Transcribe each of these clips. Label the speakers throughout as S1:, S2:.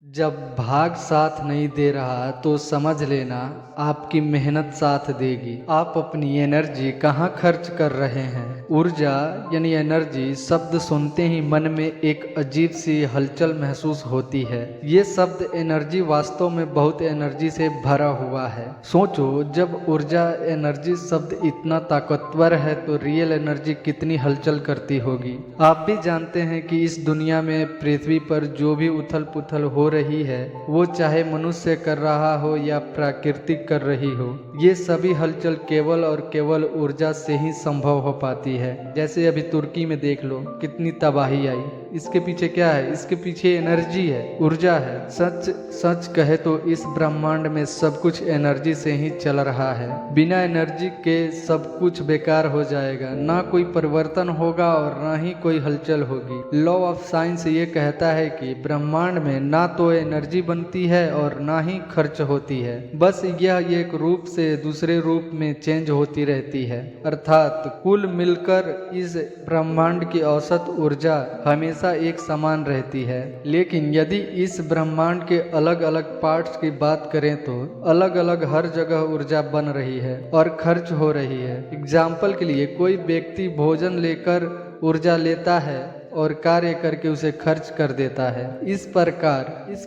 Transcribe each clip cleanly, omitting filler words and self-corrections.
S1: जब भाग साथ नहीं दे रहा तो समझ लेना आपकी मेहनत साथ देगी। आप अपनी एनर्जी कहाँ खर्च कर रहे हैं? ऊर्जा यानी एनर्जी शब्द सुनते ही मन में एक अजीब सी हलचल महसूस होती है। ये शब्द एनर्जी वास्तव में बहुत एनर्जी से भरा हुआ है। सोचो, जब ऊर्जा एनर्जी शब्द इतना ताकतवर है तो रियल एनर्जी कितनी हलचल करती होगी। आप भी जानते हैं कि इस दुनिया में पृथ्वी पर जो भी उथल पुथल हो रही है, वो चाहे मनुष्य कर रहा हो या प्राकृतिक कर रही हो, ये सभी हलचल केवल और केवल ऊर्जा से ही संभव हो पाती है। जैसे अभी तुर्की में देख लो, कितनी तबाही आई। इसके पीछे क्या है? इसके पीछे एनर्जी है, ऊर्जा है। सच सच कहे तो इस ब्रह्मांड में सब कुछ एनर्जी से ही चल रहा है। बिना एनर्जी के सब कुछ बेकार हो जाएगा, ना कोई परिवर्तन होगा और ना ही कोई हलचल होगी। लॉ ऑफ साइंस ये कहता है कि ब्रह्मांड में ना तो एनर्जी बनती है और ना ही खर्च होती है, बस यह एक रूप से दूसरे रूप में चेंज होती रहती है। अर्थात कुल मिलकर इस ब्रह्मांड की औसत ऊर्जा हमेशा एक समान रहती है। लेकिन यदि इस ब्रह्मांड के अलग अलग पार्ट्स की बात करें तो अलग अलग हर जगह ऊर्जा बन रही है और खर्च हो रही है। एग्जाम्पल के लिए, कोई व्यक्ति भोजन लेकर ऊर्जा लेता है और कार्य करके उसे खर्च कर देता है। इस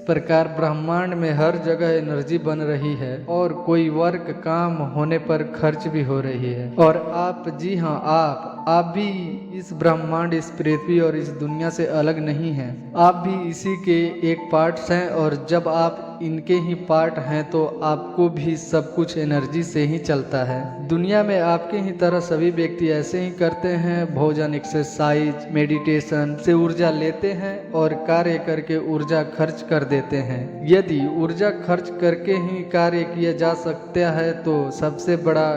S1: प्रकार ब्रह्मांड में हर जगह एनर्जी बन रही है और कोई वर्क काम होने पर खर्च भी हो रही है। और आप, जी हाँ, आप भी इस ब्रह्मांड, इस पृथ्वी और इस दुनिया से अलग नहीं हैं। आप भी इसी के एक पार्ट्स हैं और जब आप इनके ही पार्ट हैं तो आपको भी सब कुछ एनर्जी से ही चलता है। दुनिया में आपके ही तरह सभी व्यक्ति ऐसे ही करते हैं। भोजन, एक्सरसाइज, मेडिटेशन से ऊर्जा लेते हैं और कार्य करके ऊर्जा खर्च कर देते हैं। यदि ऊर्जा खर्च करके ही कार्य किया जा सकता है तो सबसे बड़ा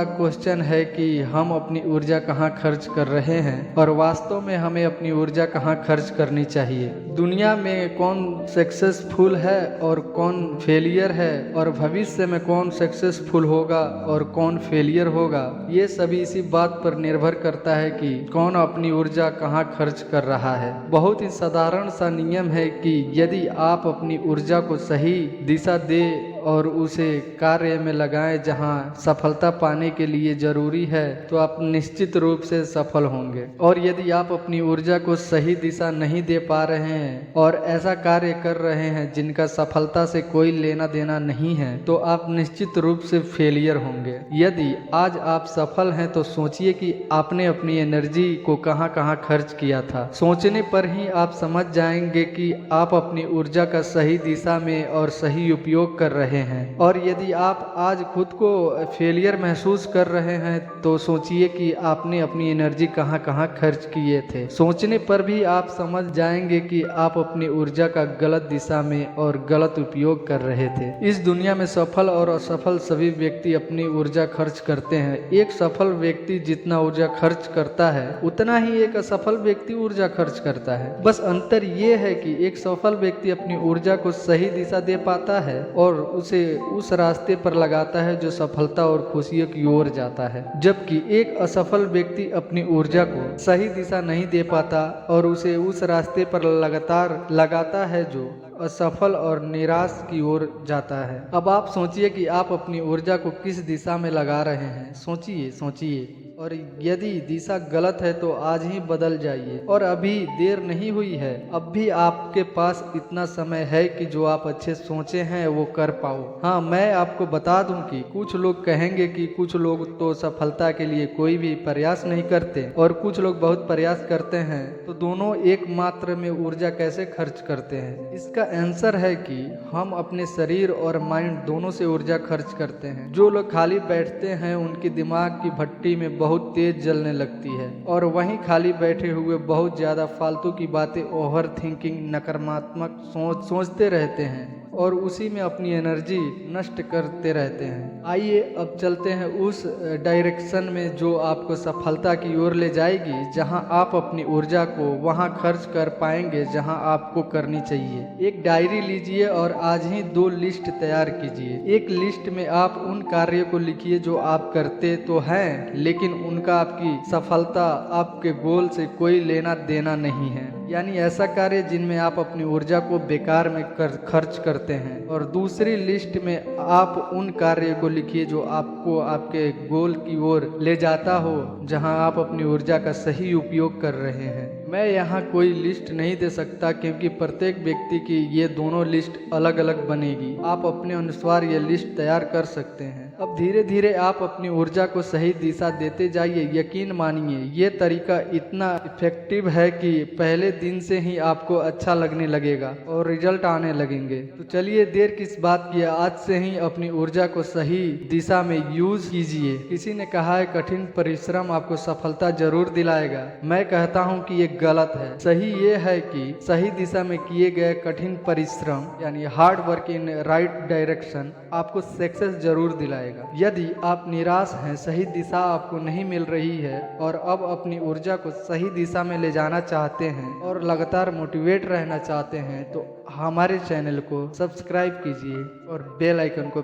S1: क्वेश्चन है कि हम अपनी ऊर्जा कहाँ खर्च कर रहे हैं और वास्तव में हमें अपनी ऊर्जा कहाँ खर्च करनी चाहिए। दुनिया में कौन सक्सेसफुल है और कौन फेलियर है, और भविष्य में कौन सक्सेसफुल होगा और कौन फेलियर होगा, ये सभी इसी बात पर निर्भर करता है कि कौन अपनी ऊर्जा कहाँ खर्च कर रहा है। बहुत ही साधारण सा नियम है कि यदि आप अपनी ऊर्जा को सही दिशा दे और उसे कार्य में लगाएं जहां सफलता पाने के लिए जरूरी है, तो आप निश्चित रूप से सफल होंगे। और यदि आप अपनी ऊर्जा को सही दिशा नहीं दे पा रहे हैं और ऐसा कार्य कर रहे हैं जिनका सफलता से कोई लेना देना नहीं है, तो आप निश्चित रूप से फेलियर होंगे। यदि आज आप सफल हैं तो सोचिए कि आपने अपनी एनर्जी को कहां कहां खर्च किया था। सोचने पर ही आप समझ जाएंगे कि आप अपनी ऊर्जा का सही दिशा में और सही उपयोग कर रहे हैं। और यदि आप आज खुद को फेलियर महसूस कर रहे हैं तो सोचिए कि आपने अपनी एनर्जी कहां कहां खर्च किए थे। सोचने पर भी आप समझ जाएंगे कि आप अपनी ऊर्जा का गलत दिशा में और गलत उपयोग कर रहे थे। इस दुनिया में सफल और असफल सभी व्यक्ति अपनी ऊर्जा खर्च करते हैं। एक सफल व्यक्ति जितना ऊर्जा खर्च करता है उतना ही एक असफल व्यक्ति ऊर्जा खर्च करता है। बस अंतर ये है कि एक सफल व्यक्ति अपनी ऊर्जा को सही दिशा दे पाता है और उसे उस रास्ते पर लगाता है जो सफलता और खुशियों की ओर जाता है, जबकि एक असफल व्यक्ति अपनी ऊर्जा को सही दिशा नहीं दे पाता और उसे उस रास्ते पर लगातार लगाता है जो असफल और निराश की ओर जाता है। अब आप सोचिए कि आप अपनी ऊर्जा को किस दिशा में लगा रहे हैं। सोचिए और यदि दिशा गलत है तो आज ही बदल जाइए। और अभी देर नहीं हुई है, अब भी आपके पास इतना समय है कि जो आप अच्छे सोचे हैं वो कर पाओ। हाँ, मैं आपको बता दूं कि कुछ लोग कहेंगे कि कुछ लोग तो सफलता के लिए कोई भी प्रयास नहीं करते और कुछ लोग बहुत प्रयास करते हैं, तो दोनों एक मात्रा में ऊर्जा कैसे खर्च करते हैं? इसका आंसर है कि हम अपने शरीर और माइंड दोनों से ऊर्जा खर्च करते हैं। जो लोग खाली बैठते हैं उनकी दिमाग की भट्टी में बहुत तेज जलने लगती है और वहीं खाली बैठे हुए बहुत ज्यादा फालतू की बातें, ओवर थिंकिंग, नकारात्मक सोचते रहते हैं और उसी में अपनी एनर्जी नष्ट करते रहते हैं। आइए अब चलते हैं उस डायरेक्शन में जो आपको सफलता की ओर ले जाएगी, जहां आप अपनी ऊर्जा को वहां खर्च कर पाएंगे जहां आपको करनी चाहिए। एक डायरी लीजिए और आज ही 2 लिस्ट तैयार कीजिए। एक लिस्ट में आप उन कार्यों को लिखिए जो आप करते तो हैं लेकिन उनका आपकी सफलता, आपके गोल से कोई लेना देना नहीं है। यानी ऐसा कार्य जिनमें आप अपनी ऊर्जा को बेकार में खर्च करते हैं। और दूसरी लिस्ट में आप उन कार्य को लिखिए जो आपको आपके गोल की ओर ले जाता हो, जहां आप अपनी ऊर्जा का सही उपयोग कर रहे हैं। मैं यहाँ कोई लिस्ट नहीं दे सकता क्योंकि प्रत्येक व्यक्ति की ये दोनों लिस्ट अलग अलग बनेगी। आप अपने अनुसार ये लिस्ट तैयार कर सकते हैं। अब धीरे धीरे आप अपनी ऊर्जा को सही दिशा देते जाइए। यकीन मानिए ये तरीका इतना इफेक्टिव है कि पहले दिन से ही आपको अच्छा लगने लगेगा और रिजल्ट आने लगेंगे। तो चलिए देर किस बात की, आज से ही अपनी ऊर्जा को सही दिशा में यूज कीजिए। किसी ने कहा है कठिन परिश्रम आपको सफलता जरूर दिलाएगा। मैं कहता हूँ कि ये गलत है। सही ये है कि सही दिशा में किए गए कठिन परिश्रम यानी hard work in right direction आपको सक्सेस जरूर दिलाएगा। यदि आप निराश हैं, सही दिशा आपको नहीं मिल रही है और अब अपनी ऊर्जा को सही दिशा में ले जाना चाहते हैं और लगातार मोटिवेट रहना चाहते हैं, तो हमारे चैनल को सब्सक्राइब कीजिए और बेल आइकन को